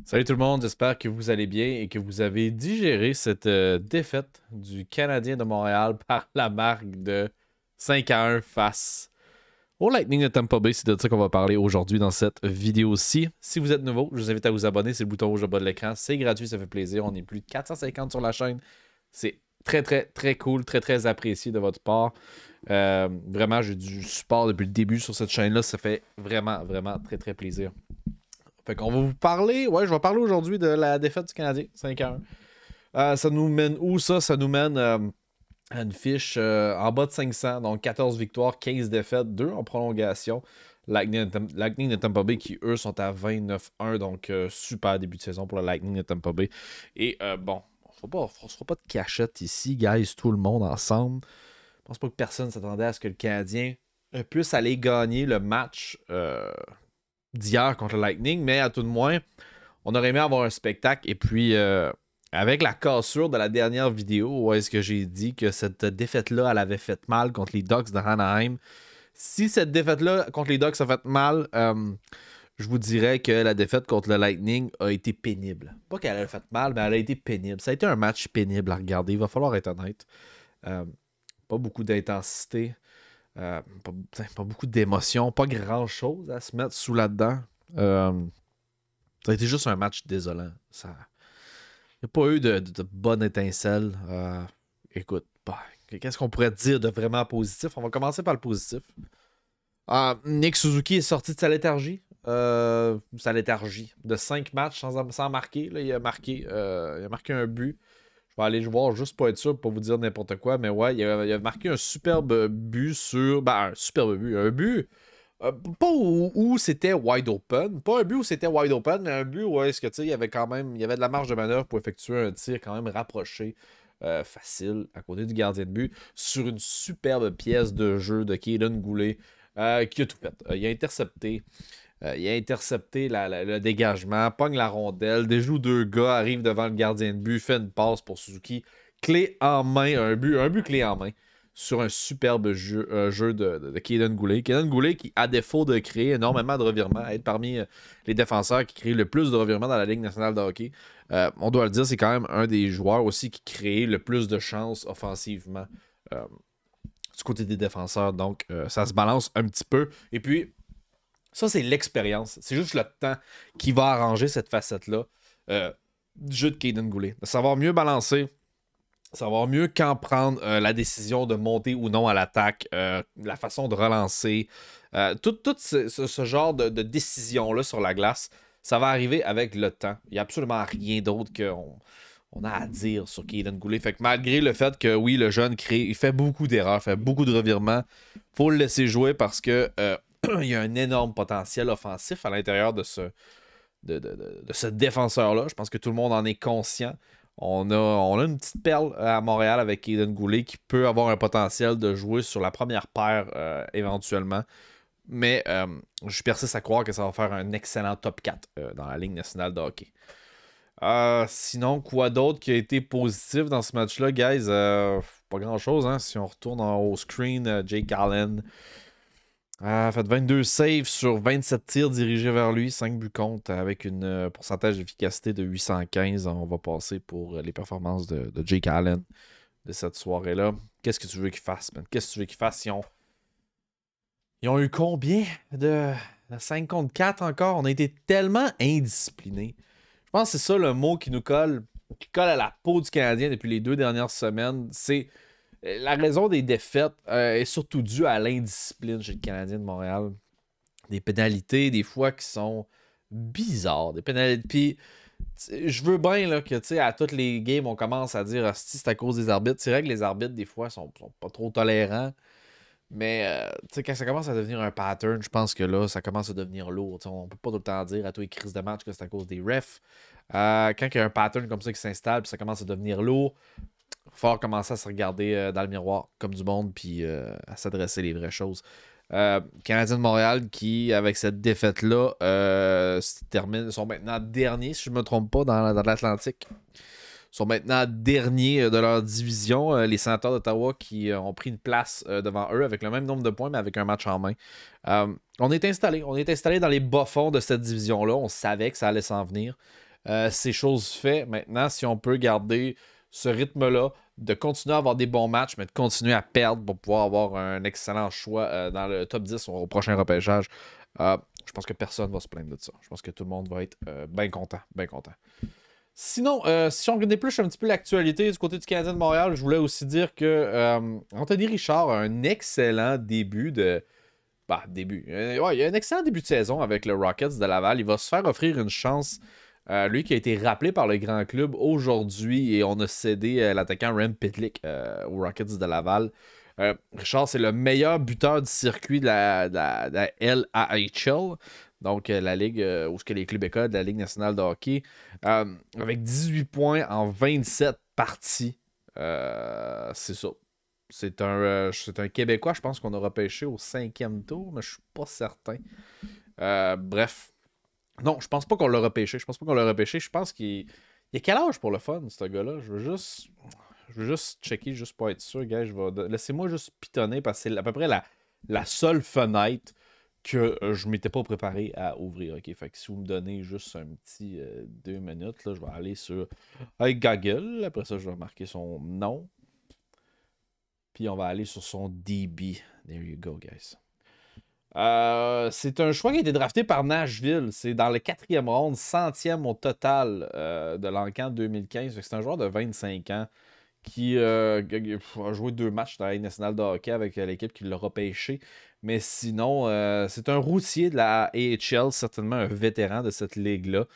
Salut tout le monde, j'espère que vous allez bien et que vous avez digéré cette défaite du Canadien de Montréal par la marque de 5-1 face au Lightning de Tampa Bay. C'est de ça qu'on va parler aujourd'hui dans cette vidéo-ci. Si vous êtes nouveau, je vous invite à vous abonner, c'est le bouton rouge au bas de l'écran. C'est gratuit, ça fait plaisir. On est plus de 450 sur la chaîne. C'est très, très, très cool, très, très apprécié de votre part. Vraiment, j'ai du support depuis le début sur cette chaîne-là. Ça fait vraiment, vraiment très, très plaisir. Fait qu'on va vous parler, ouais, je vais parler aujourd'hui de la défaite du Canadien, 5-1. Ça nous mène où ça? Ça nous mène à une fiche en bas de 500, donc 14 victoires, 15 défaites, 2 en prolongation. Lightning de Tampa Bay qui, eux, sont à 29-1, donc super début de saison pour le Lightning de Tampa Bay. Et bon, on ne fera pas de cachette ici, guys, tout le monde ensemble. Je pense pas que personne s'attendait à ce que le Canadien puisse aller gagner le match d'hier contre le Lightning, mais à tout de moins, on aurait aimé avoir un spectacle. Et puis, avec la cassure de la dernière vidéo, où est-ce que j'ai dit que cette défaite-là, elle avait fait mal contre les Ducks de Anaheim. Si cette défaite-là contre les Ducks a fait mal, je vous dirais que la défaite contre le Lightning a été pénible. Pas qu'elle a fait mal, mais elle a été pénible. Ça a été un match pénible à regarder, il va falloir être honnête. Pas beaucoup d'intensité. Pas beaucoup d'émotions, pas grand-chose à se mettre sous là-dedans. Ça a été juste un match désolant. Il n'y a pas eu de bonne étincelle. Écoute, qu'est-ce qu'on pourrait dire de vraiment positif? On va commencer par le positif. Nick Suzuki est sorti de sa léthargie. De 5 matchs sans marquer. Là, il a marqué un but. Je vais aller le voir juste pour être sûr, pour pas vous dire n'importe quoi. Mais ouais, il a marqué un superbe but sur. Ben, un superbe but. Un but. Pas où c'était wide open. Pas un but où c'était wide open, mais un but où est-ce que tu sais, il y avait de la marge de manœuvre pour effectuer un tir quand même rapproché. Facile à côté du gardien de but sur une superbe pièce de jeu de Kaden Goulet qui a tout fait. Il a intercepté le dégagement, pogne la rondelle, déjoue deux gars, arrive devant le gardien de but, fait une passe pour Suzuki. Clé en main, un but clé en main sur un superbe jeu de Kaden Goulet. Kaden Goulet qui, à défaut de créer énormément de revirements, être parmi les défenseurs qui créent le plus de revirements dans la Ligue nationale de hockey, on doit le dire, c'est quand même un des joueurs aussi qui crée le plus de chances offensivement du côté des défenseurs. Donc, ça se balance un petit peu. Et puis, ça, c'est l'expérience. C'est juste le temps qui va arranger cette facette-là du jeu de Kaden Goulet. De savoir mieux balancer, savoir mieux quand prendre la décision de monter ou non à l'attaque, la façon de relancer, tout ce genre de décision-là sur la glace, ça va arriver avec le temps. Il n'y a absolument rien d'autre qu'on a à dire sur Kaden Goulet. Fait que malgré le fait que oui, le jeune il fait beaucoup d'erreurs, fait beaucoup de revirements, faut le laisser jouer parce que il y a un énorme potentiel offensif à l'intérieur de ce défenseur-là. Je pense que tout le monde en est conscient. On a une petite perle à Montréal avec Kaden Goulet qui peut avoir un potentiel de jouer sur la première paire éventuellement. Mais je persiste à croire que ça va faire un excellent top 4 dans la Ligue nationale de hockey. Sinon, quoi d'autre qui a été positif dans ce match-là, guys? Pas grand-chose, hein? Si on retourne au screen, Jake Allen a fait 22 saves sur 27 tirs dirigés vers lui, 5 buts contre, avec un pourcentage d'efficacité de 815. On va passer pour les performances de Jake Allen de cette soirée-là. Qu'est-ce que tu veux qu'il fasse, man? Qu'est-ce que tu veux qu'il fasse? Ils ont eu combien de 5 contre 4 encore? On a été tellement indisciplinés. Je pense que c'est ça le mot qui colle à la peau du Canadien depuis les 2 dernières semaines. C'est la raison des défaites est surtout due à l'indiscipline chez le Canadien de Montréal. Des pénalités, des fois, qui sont bizarres. Des pénalités. Puis, je veux bien là, que, tu sais, à toutes les games, on commence à dire si c'est à cause des arbitres. C'est vrai que les arbitres, des fois, sont pas trop tolérants. Mais, tu sais, quand ça commence à devenir un pattern, je pense que là, ça commence à devenir lourd. T'sais, on peut pas tout le temps dire à tous les crises de match que c'est à cause des refs. Quand il y a un pattern comme ça qui s'installe, puis ça commence à devenir lourd, il va falloir commencer à se regarder dans le miroir comme du monde, puis à s'adresser les vraies choses. Canadien de Montréal qui, avec cette défaite-là, sont maintenant derniers, si je ne me trompe pas, dans l'Atlantique. sont maintenant derniers de leur division. Les Sénateurs d'Ottawa qui ont pris une place devant eux avec le même nombre de points, mais avec un match en main. On est installé dans les bas-fonds de cette division-là. On savait que ça allait s'en venir. C'est chose faite. Maintenant, si on peut garder ce rythme-là, de continuer à avoir des bons matchs, mais de continuer à perdre pour pouvoir avoir un excellent choix dans le top 10 au prochain repêchage, je pense que personne ne va se plaindre de ça. Je pense que tout le monde va être bien content, bien content. Sinon, si on épluche un petit peu l'actualité du côté du Canadien de Montréal, je voulais aussi dire que Anthony Richard a un excellent début de... début. Ouais, il a un excellent début de saison avec le Rockets de Laval. Il va se faire offrir une chance. Lui qui a été rappelé par le grand club aujourd'hui et on a cédé l'attaquant Rem Pitlick aux Rockets de Laval. Richard, c'est le meilleur buteur du circuit de la LAHL, donc la ligue où ce que les clubs écoles de la Ligue nationale de hockey, avec 18 points en 27 parties. C'est ça. C'est un Québécois, je pense qu'on a repêché au 5e tour, mais je suis pas certain. Bref. Non, je pense pas qu'on l'a repêché. Je pense qu'il a quel âge pour le fun, ce gars-là? Je veux juste checker, juste pour être sûr, gars. Laissez-moi juste pitonner parce que c'est à peu près la seule fenêtre que je m'étais pas préparé à ouvrir. OK? Fait que si vous me donnez juste un petit 2 minutes, là, je vais aller sur Google. Après ça, je vais marquer son nom. Puis on va aller sur son DB. There you go, guys. C'est un choix qui a été drafté par Nashville. C'est dans le 4e round, 100e au total de l'encan 2015. C'est un joueur de 25 ans qui a joué 2 matchs dans la Ligue nationale de hockey avec l'équipe qui l'a repêché. Mais sinon, c'est un routier de la AHL, certainement un vétéran de cette ligue-là.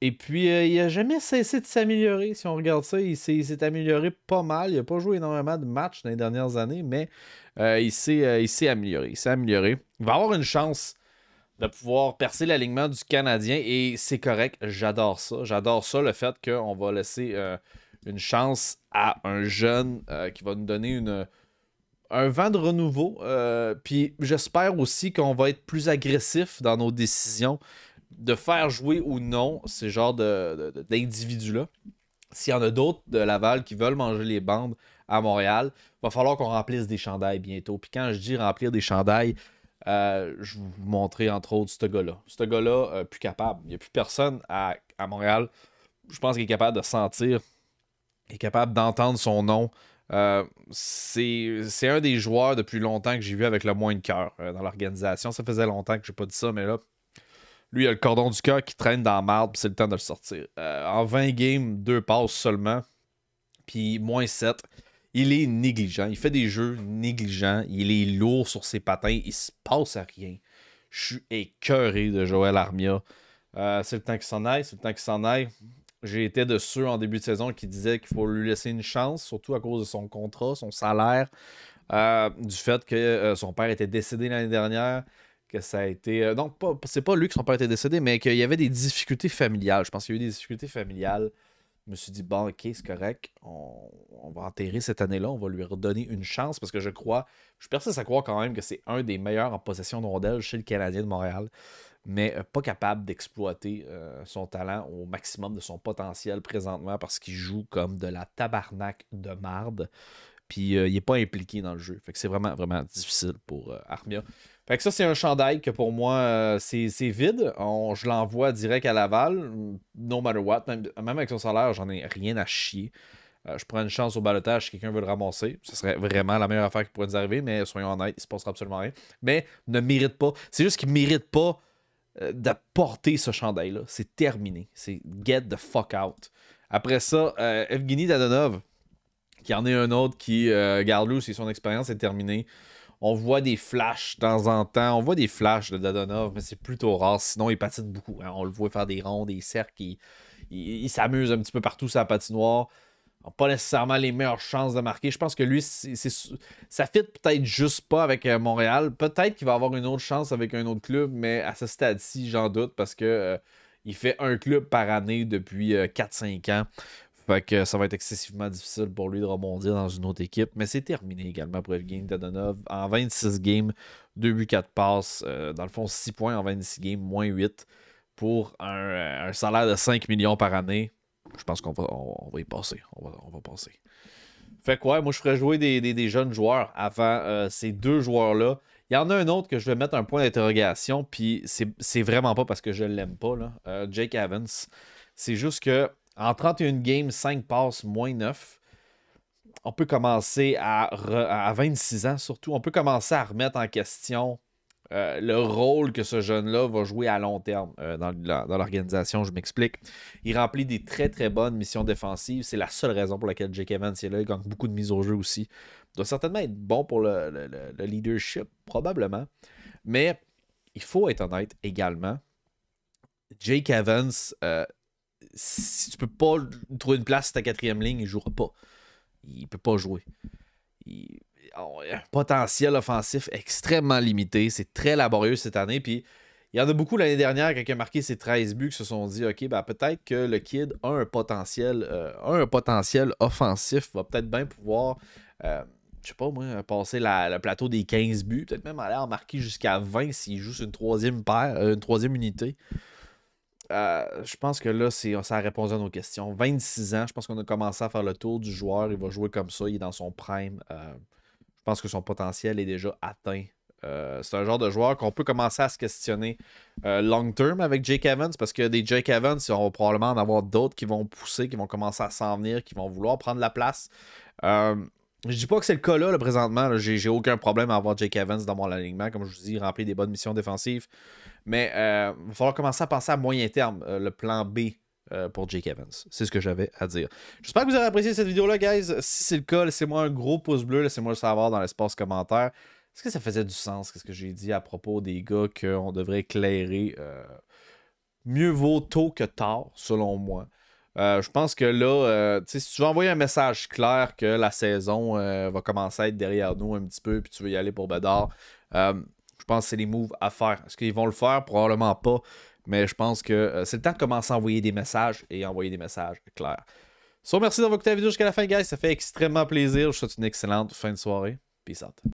Et puis, il n'a jamais cessé de s'améliorer. Si on regarde ça, il s'est amélioré pas mal. Il n'a pas joué énormément de matchs dans les dernières années, mais il s'est amélioré. Il va avoir une chance de pouvoir percer l'alignement du Canadien et c'est correct. J'adore ça. J'adore ça, le fait qu'on va laisser une chance à un jeune qui va nous donner un vent de renouveau. Puis j'espère aussi qu'on va être plus agressif dans nos décisions de faire jouer ou non ces genres d'individus-là. S'il y en a d'autres de Laval qui veulent manger les bandes à Montréal, il va falloir qu'on remplisse des chandails bientôt. Puis quand je dis remplir des chandails, je vais vous montrer entre autres ce gars-là. Ce gars-là, plus capable. Il n'y a plus personne à Montréal, je pense qu'il est capable de sentir, il est capable d'entendre son nom. C'est un des joueurs depuis longtemps que j'ai vu avec le moins de cœur dans l'organisation. Ça faisait longtemps que j'ai pas dit ça, mais là, lui, il a le cordon du cœur qui traîne dans la marde, puis c'est le temps de le sortir. En 20 games, 2 passes seulement, puis moins 7. Il est négligent. Il fait des jeux négligents. Il est lourd sur ses patins. Il se passe à rien. Je suis écœuré de Joël Armia. C'est le temps qu'il s'en aille. J'ai été de ceux en début de saison qui disaient qu'il faut lui laisser une chance, surtout à cause de son contrat, son salaire, du fait que son père était décédé l'année dernière. Que ça a été... c'est pas lui que son père était décédé, mais qu'il y avait des difficultés familiales. Je pense qu'il y a eu des difficultés familiales. Je me suis dit, bon, ok, c'est correct. On va enterrer cette année-là. On va lui redonner une chance parce que je suis persiste à croire quand même que c'est un des meilleurs en possession de rondelles chez le Canadien de Montréal, mais pas capable d'exploiter son talent au maximum de son potentiel présentement parce qu'il joue comme de la tabarnak de marde. Puis il n'est pas impliqué dans le jeu. Fait que c'est vraiment, vraiment difficile pour Armia. Fait que ça, c'est un chandail que pour moi, c'est vide. Je l'envoie direct à Laval, no matter what. Même avec son salaire, j'en ai rien à chier. Je prends une chance au balotage si quelqu'un veut le ramasser. Ce serait vraiment la meilleure affaire qui pourrait nous arriver, mais soyons honnêtes, il se passera absolument rien. Mais ne mérite pas. C'est juste qu'il ne mérite pas de porter ce chandail-là. C'est terminé. C'est get the fuck out. Après ça, Evgeny Dadonov, qui en est un autre qui, garde lui, si son expérience est terminée. On voit des flashs de temps en temps. On voit des flashs de Dadonov, mais c'est plutôt rare. Sinon, il patine beaucoup. Hein. On le voit faire des ronds, des cercles. Il s'amuse un petit peu partout sur la patinoire. Il n'a pas nécessairement les meilleures chances de marquer. Je pense que lui, ça fit peut-être juste pas avec Montréal. Peut-être qu'il va avoir une autre chance avec un autre club, mais à ce stade-ci, j'en doute parce que il fait un club par année depuis 4-5 ans. Fait que ça va être excessivement difficile pour lui de rebondir dans une autre équipe. Mais c'est terminé également pour Evgeny Dadonov. En 26 games, 2 buts, 4 passes. Dans le fond, 6 points en 26 games, moins 8. Pour un salaire de 5 millions par année. je pense on va y passer. On va passer. Fait que ouais, moi je ferais jouer des jeunes joueurs avant ces deux joueurs-là. Il y en a un autre que je vais mettre un point d'interrogation, puis c'est vraiment pas parce que je l'aime pas, là. Jake Evans. C'est juste que en 31 games, 5 passes, moins 9, on peut commencer à 26 ans surtout, on peut commencer à remettre en question le rôle que ce jeune-là va jouer à long terme dans l'organisation. Je m'explique. Il remplit des très très bonnes missions défensives. C'est la seule raison pour laquelle Jake Evans est là. Il gagne beaucoup de mises au jeu aussi. Il doit certainement être bon pour le leadership, probablement. Mais il faut être honnête également. Jake Evans, si tu peux pas trouver une place sur ta quatrième ligne, il ne jouera pas. Il peut pas jouer. Il a un potentiel offensif extrêmement limité. C'est très laborieux cette année. Puis il y en a beaucoup l'année dernière, quand il a marqué ses 13 buts, qui se sont dit OK, ben, peut-être que le kid a un potentiel offensif, va peut-être bien pouvoir, je sais pas moi, passer le plateau des 15 buts, peut-être même aller en marquer jusqu'à 20 s'il joue sur une troisième unité. Je pense que là, ça a répondu à nos questions. 26 ans, je pense qu'on a commencé à faire le tour du joueur. Il va jouer comme ça, il est dans son prime. Je pense que son potentiel est déjà atteint. C'est un genre de joueur qu'on peut commencer à se questionner long term avec Jake Evans, parce que des Jake Evans, on va probablement en avoir d'autres qui vont pousser, qui vont commencer à s'en venir, qui vont vouloir prendre la place. Je dis pas que c'est le cas là présentement. Là, j'ai aucun problème à avoir Jake Evans dans mon alignement. Comme je vous dis, il remplit des bonnes missions défensives. Mais il va falloir commencer à penser à moyen terme, le plan B pour Jake Evans. C'est ce que j'avais à dire. J'espère que vous avez apprécié cette vidéo-là, guys. Si c'est le cas, laissez-moi un gros pouce bleu. Laissez-moi le savoir dans l'espace commentaire. Est-ce que ça faisait du sens, ce que j'ai dit à propos des gars qu'on devrait éclairer mieux vaut tôt que tard, selon moi. Je pense que là, si tu veux envoyer un message clair que la saison va commencer à être derrière nous un petit peu, puis tu veux y aller pour Bédard, je pense que c'est les moves à faire. Est-ce qu'ils vont le faire? Probablement pas. Mais je pense que c'est le temps de commencer à envoyer des messages et envoyer des messages clairs. So, merci d'avoir écouté la vidéo jusqu'à la fin, guys. Ça fait extrêmement plaisir. Je vous souhaite une excellente fin de soirée. Peace out.